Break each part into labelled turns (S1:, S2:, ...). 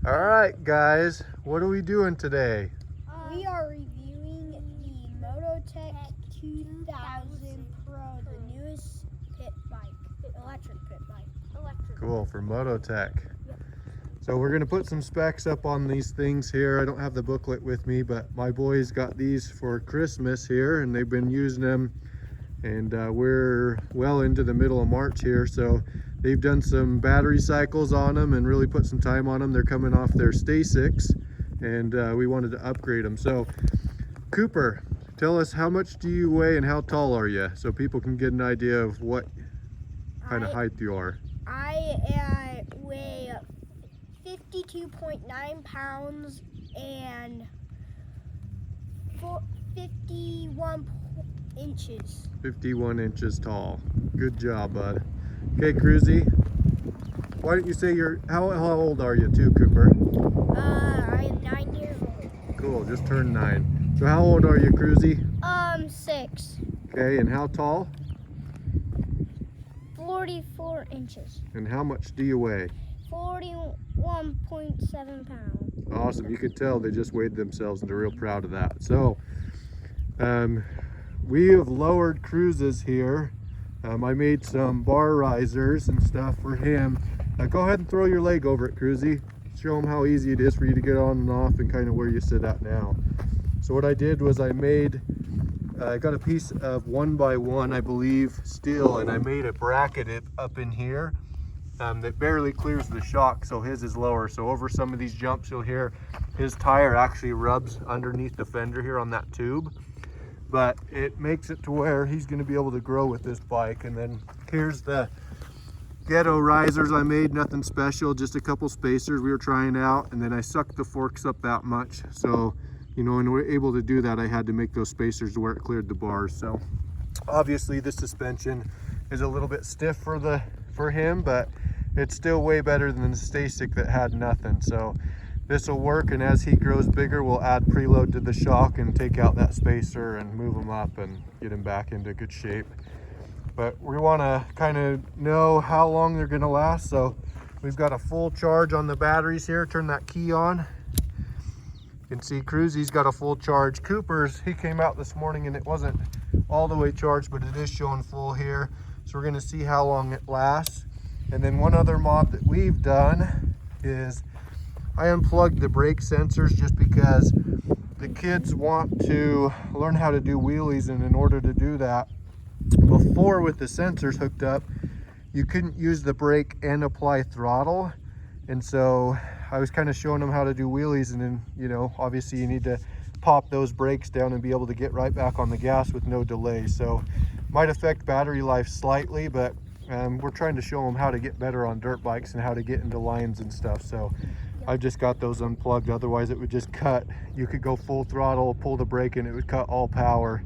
S1: All right, guys, what are we doing today?
S2: We are reviewing the Mototec 2000 Pro, the newest pit bike, electric pit bike.
S1: Cool, for Mototec.
S2: Yep.
S1: So we're gonna put some specs up on these things here. I don't have the booklet with me, but my boys got these for Christmas here and they've been using them, and we're well into the middle of March here, so they've done some battery cycles on them and really put some time on them. They're coming off their Stasics, and we wanted to upgrade them. So Cooper, tell us, how much do you weigh and how tall are you, so people can get an idea of what kind of height you are.
S2: I weigh 52.9 pounds and 51 inches.
S1: 51 inches tall. Good job, bud. Okay, Cruzy, why don't you say how old are you too, Cooper?
S2: I am 9 years old.
S1: Cool, just turned 9. So how old are you, Cruzy?
S2: 6.
S1: Okay, and how tall?
S2: 44 inches.
S1: And how much do you weigh?
S2: 41.7 pounds.
S1: Awesome, you could tell they just weighed themselves and they're real proud of that. So we have lowered Cruz's here. I made some bar risers and stuff for him. Go ahead and throw your leg over it, Cruzy. Show him how easy it is for you to get on and off and kind of where you sit at now. So what I did was I got a piece of 1x1, I believe, steel, and I made a bracket up in here that barely clears the shock, so his is lower. So over some of these jumps you'll hear his tire actually rubs underneath the fender here on that tube, but it makes it to where he's going to be able to grow with this bike. And then here's the ghetto risers I made, nothing special, just a couple spacers we were trying out, and then I sucked the forks up that much, so you know, and we're able to do that, I had to make those spacers to where it cleared the bars. So obviously the suspension is a little bit stiff for him, but it's still way better than the Stasic that had nothing. So this will work, and as he grows bigger we'll add preload to the shock and take out that spacer and move him up and get him back into good shape. But we want to kind of know how long they're going to last, so we've got a full charge on the batteries here. Turn that key on. You can see Cruzy's got a full charge. Cooper's, he came out this morning and it wasn't all the way charged, but it is showing full here. So we're gonna see how long it lasts. And then one other mod that we've done is I unplugged the brake sensors just because the kids want to learn how to do wheelies, and in order to do that, before with the sensors hooked up, you couldn't use the brake and apply throttle. And so I was kind of showing them how to do wheelies, and then, you know, obviously you need to pop those brakes down and be able to get right back on the gas with no delay. So might affect battery life slightly, but we're trying to show them how to get better on dirt bikes and how to get into lines and stuff. So I've just got those unplugged, otherwise it would just cut. You could go full throttle, pull the brake, and it would cut all power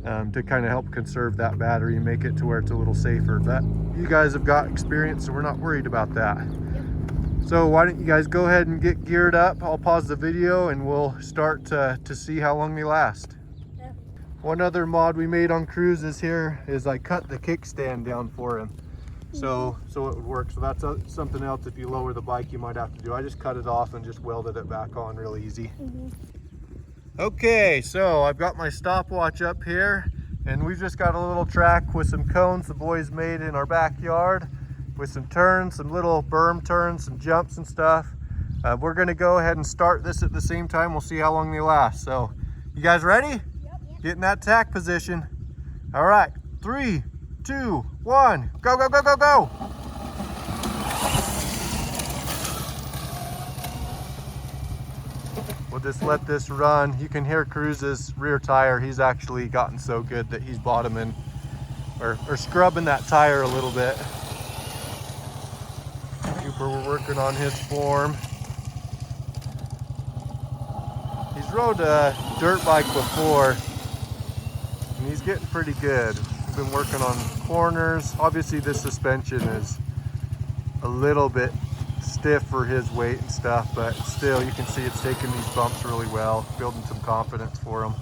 S1: to kind of help conserve that battery and make it to where it's a little safer. But you guys have got experience, so we're not worried about that. So why don't you guys go ahead and get geared up. I'll pause the video and we'll start to see how long they last. Yeah. One other mod we made on Cruz's here is I cut the kickstand down for him. So it would work. So that's something else if you lower the bike you might have to do. I just cut it off and just welded it back on real easy. Okay, so I've got my stopwatch up here, and we've just got a little track with some cones the boys made in our backyard, with some turns, some little berm turns, some jumps and stuff. We're gonna go ahead and start this at the same time. We'll see how long they last. So you guys ready? Yep. Get in that tack position. All right, 3, 2, 1, go, go, go, go, go. We'll just let this run. You can hear Cruz's rear tire. He's actually gotten so good that he's bottoming or scrubbing that tire a little bit. Cooper, we're working on his form. He's rode a dirt bike before, and he's getting pretty good. We've been working on corners. Obviously this suspension is a little bit stiff for his weight and stuff, but still you can see it's taking these bumps really well, building some confidence for him.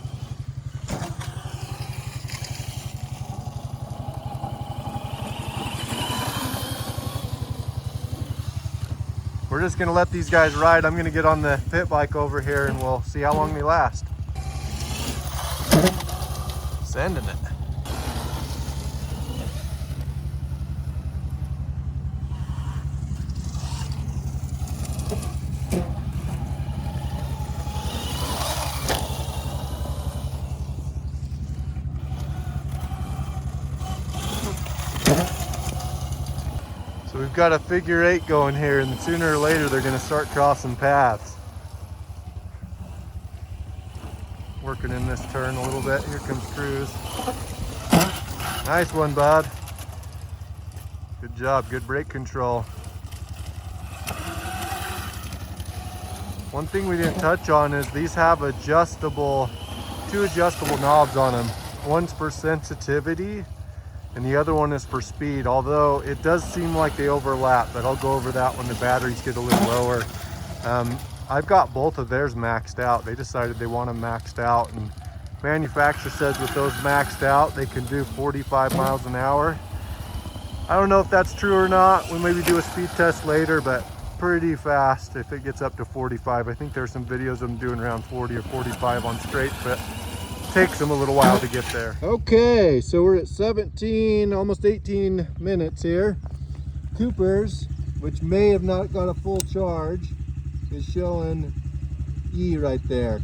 S1: We're we're just gonna let these guys ride. I'm gonna get on the pit bike over here and we'll see how long they last. Sending it. So we've got a figure 8 going here, and sooner or later they're going to start crossing paths. Working in this turn a little bit. Here comes Cruz. Nice one, bud. Good job, good brake control. One thing we didn't touch on is these have two adjustable knobs on them. One's for sensitivity and the other one is for speed, although it does seem like they overlap, but I'll go over that when the batteries get a little lower. I've got both of theirs maxed out. They decided they want them maxed out, and manufacturer says with those maxed out they can do 45 miles an hour. I don't know if that's true or not. We'll maybe do a speed test later, but pretty fast if it gets up to 45. I think there's some videos of them doing around 40 or 45 on straight, but takes them a little while to get there. Okay, so we're at 17, almost 18 minutes here. Cooper's, which may have not got a full charge, is showing E right there.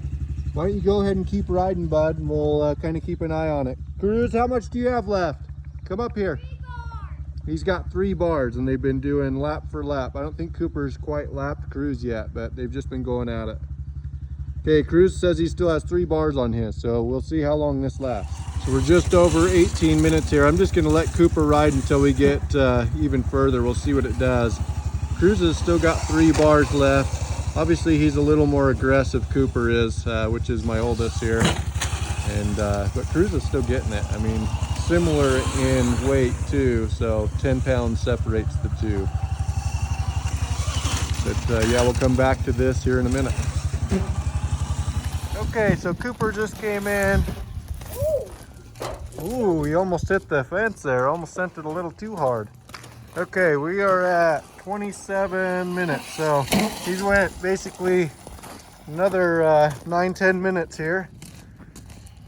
S1: Why don't you go ahead and keep riding, bud, and we'll kind of keep an eye on it. Cruz, how much do you have left? Come up here.
S2: 3 bars.
S1: He's got 3 bars, and they've been doing lap for lap. I don't think Cooper's quite lapped Cruz yet, but they've just been going at it. Okay, Cruz says he still has 3 bars on his, so we'll see how long this lasts. So we're just over 18 minutes here. I'm just gonna let Cooper ride until we get even further. We'll see what it does. Cruz has still got 3 bars left. Obviously he's a little more aggressive, Cooper is, which is my oldest here. And but Cruz is still getting it. I mean, similar in weight too, so 10 pounds separates the two. But yeah, we'll come back to this here in a minute. Okay, so Cooper just came in. Ooh, he almost hit the fence there. Almost sent it a little too hard. Okay, we are at 27 minutes. So he's went basically another 9-10 minutes here.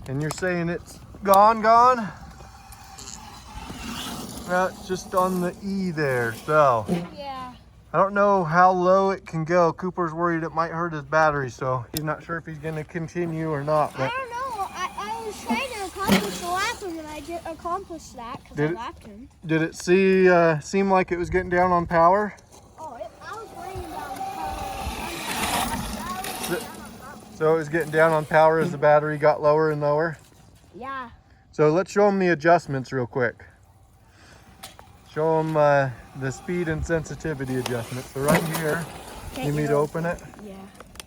S1: And you're saying it's gone? Well, it's just on the E there, so.
S2: Yeah.
S1: I don't know how low it can go. Cooper's worried it might hurt his battery, so he's not sure if he's going to continue or not. But
S2: I don't know. I was trying to accomplish the lap him, and I did accomplish that because I lapped him.
S1: Did it seem like it was getting down on power?
S2: Oh, I was laying down power.
S1: So it was getting down on power as the battery got lower and lower?
S2: Yeah.
S1: So let's show them the adjustments real quick. Show them the speed and sensitivity adjustments. So right here, you need me to open it?
S2: Yeah.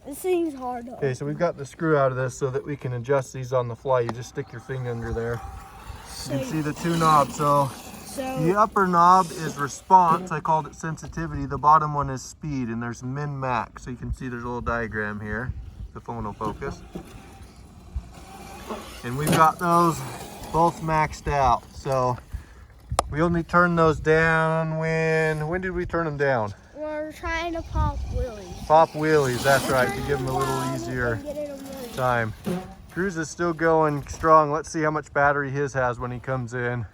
S2: This thing's hard to
S1: Okay, so we've got the screw out of this so that we can adjust these on the fly. You just stick your finger under there. You can see the 2 knobs. So the upper knob is response. I called it sensitivity. The bottom one is speed, and there's min max. So you can see there's a little diagram here. The phone will focus. And we've got those both maxed out. So we only turn those down when did we turn them down?
S2: We're trying to pop wheelies.
S1: Pop wheelies, that's right, to give them a little easier time. Cruz is still going strong. Let's see how much battery his has when he comes in.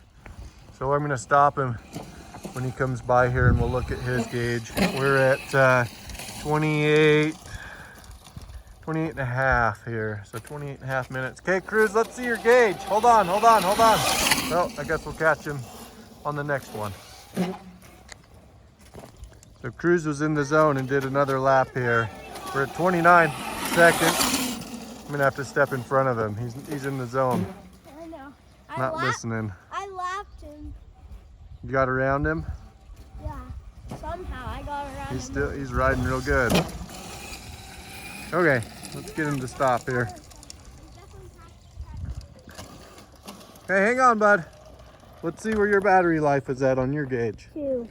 S1: So I'm gonna stop him when he comes by here and we'll look at his gauge. We're at 28 and a half here. So 28 and a half minutes. Okay, Cruz, let's see your gauge. Hold on. Well, I guess we'll catch him on the next one. So Cruz was in the zone and did another lap here. We're at 29 seconds. I'm gonna have to step in front of him. He's in the zone.
S2: I know.
S1: Not listening.
S2: I lapped him.
S1: You got around him?
S2: Yeah. Somehow I got around him.
S1: He's riding real good. Okay, let's get him to stop here. Hey, hang on, bud. Let's see where your battery life is at on your gauge.
S2: 2.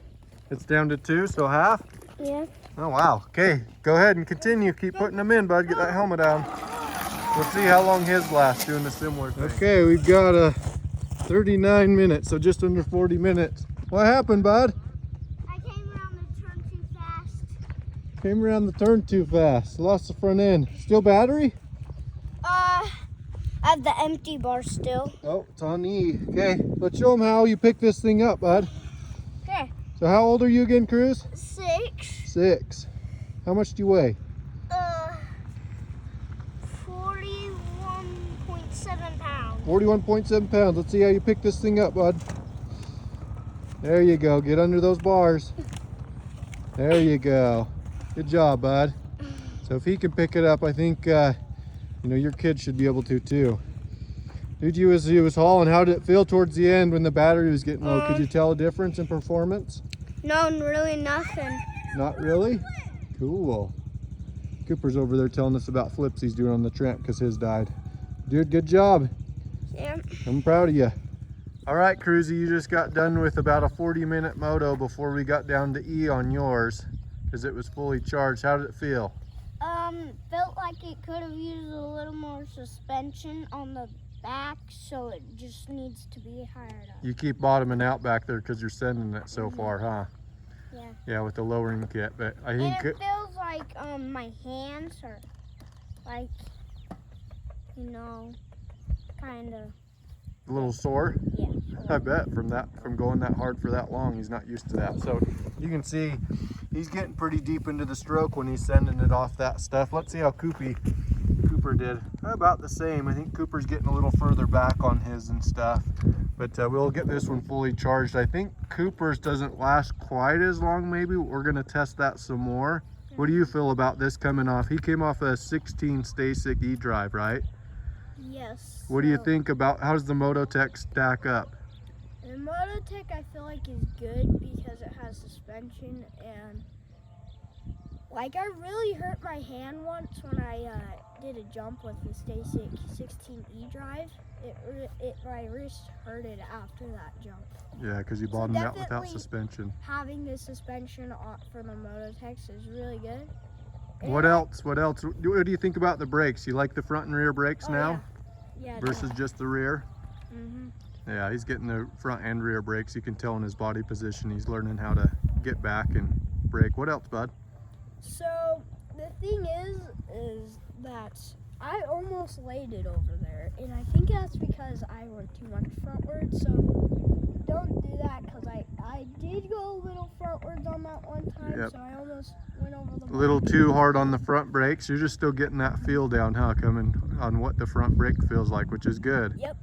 S1: It's down to 2, so half?
S2: Yeah.
S1: Oh, wow. Okay, go ahead and continue. Keep putting them in, bud. Get that helmet down. We'll see how long his lasts doing a similar thing. Okay, we've got 39 minutes, so just under 40 minutes. What happened, bud?
S2: I came around the turn too fast.
S1: Came around the turn too fast. Lost the front end. Still battery?
S2: I have the empty bar still.
S1: Oh, it's on E. Okay, let's show them how you pick this thing up, bud.
S2: Okay.
S1: So how old are you again, Cruz?
S2: 6.
S1: 6. How much do you weigh?
S2: 41.7 pounds.
S1: 41.7 pounds. Let's see how you pick this thing up, bud. There you go. Get under those bars. There you go. Good job, bud. So if he can pick it up, I think, you know, your kid should be able to too. Dude, as he was hauling, how did it feel towards the end when the battery was getting low? Could you tell a difference in performance?
S2: No, really nothing.
S1: Not really? Cool. Cooper's over there telling us about flips he's doing on the tramp because his died. Dude, good job.
S2: Yeah.
S1: I'm proud of you. All right, Cruzy, you just got done with about a 40-minute moto before we got down to E on yours because it was fully charged. How did it feel?
S2: Felt like it could have used a little more suspension on the back, so it just needs to be higher up.
S1: You keep bottoming out back there because you're sending it so far, huh?
S2: Yeah.
S1: Yeah, with the lowering kit, but I think
S2: And it feels like my hands are like, you know, kind of.
S1: a little sore.
S2: Yeah.
S1: I bet from going that hard for that long, he's not used to that. So you can see he's getting pretty deep into the stroke when he's sending it off that stuff. Let's see how Cooper did. About the same. I think Cooper's getting a little further back on his and stuff. But we'll get this one fully charged. I think Cooper's doesn't last quite as long maybe. We're going to test that some more. What do you feel about this coming off? He came off a 16 Stasic E-Drive, right?
S2: Yes.
S1: What do you think about, how does the Mototec stack up?
S2: The Mototec I feel like is good because it has suspension, and like I really hurt my hand once when I did a jump with the Stasic 16 E-Drive. My wrist hurted after that jump.
S1: Yeah, because you bottomed out without
S2: definitely
S1: suspension.
S2: Having the suspension for the Mototecs is really good.
S1: What else? What else? What do you think about the brakes? You like the front and rear brakes now?
S2: Yeah.
S1: Versus just the rear?
S2: Mm-hmm.
S1: Yeah, he's getting the front and rear brakes. You can tell in his body position he's learning how to get back and brake. What else, bud?
S2: So the thing is that I almost laid it over there, and I think that's because I went too much frontward. So don't do that, because I did go a little frontwards on that one time.
S1: Yep.
S2: So I almost went over the
S1: A little too hard on the front brakes. You're just still getting that feel down, huh? Coming on what the front brake feels like, which is good.
S2: Yep.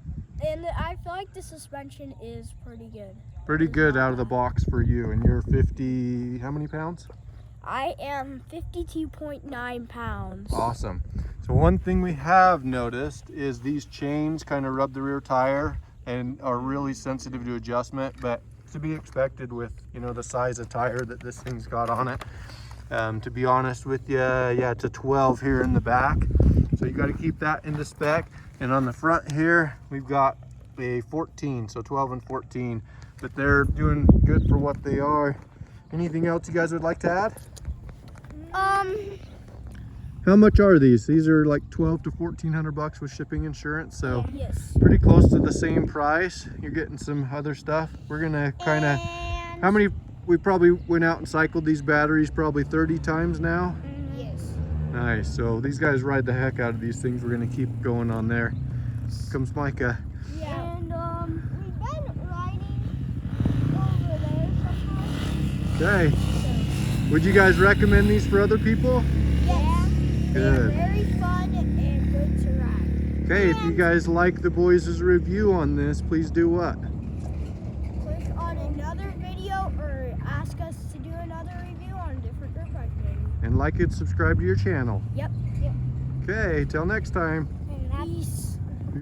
S2: And I feel like the suspension is pretty good.
S1: Pretty good out of the box for you. And you're 50, how many pounds?
S2: I am 52.9 pounds.
S1: Awesome. So one thing we have noticed is these chains kind of rub the rear tire and are really sensitive to adjustment, but to be expected with, you know, the size of tire that this thing's got on it. To be honest with you, yeah, it's a 12 here in the back. So you got to keep that into spec. And on the front here, we've got a 14, so 12 and 14, but they're doing good for what they are. Anything else you guys would like to add? How much are these? These are like 12 to 1400 bucks with shipping insurance, so
S2: yes,
S1: pretty close to the same price. You're getting some other stuff. We're gonna kind of, how many, we probably went out and cycled these batteries probably 30 times now.
S2: Yes.
S1: Nice. So these guys ride the heck out of these things. We're gonna keep going on there. Comes Micah.
S2: Yeah. And we've been riding over there sometimes.
S1: Okay. Would you guys recommend these for other people?
S2: Yes.
S1: Good.
S2: They're very fun and good to ride.
S1: Okay, if you guys like the boys' review on this, please do what?
S2: Click on another video or ask us to do another review on a different dirt bike maybe.
S1: And like and subscribe to your channel.
S2: Yep.
S1: Okay, till next time.
S2: And peace.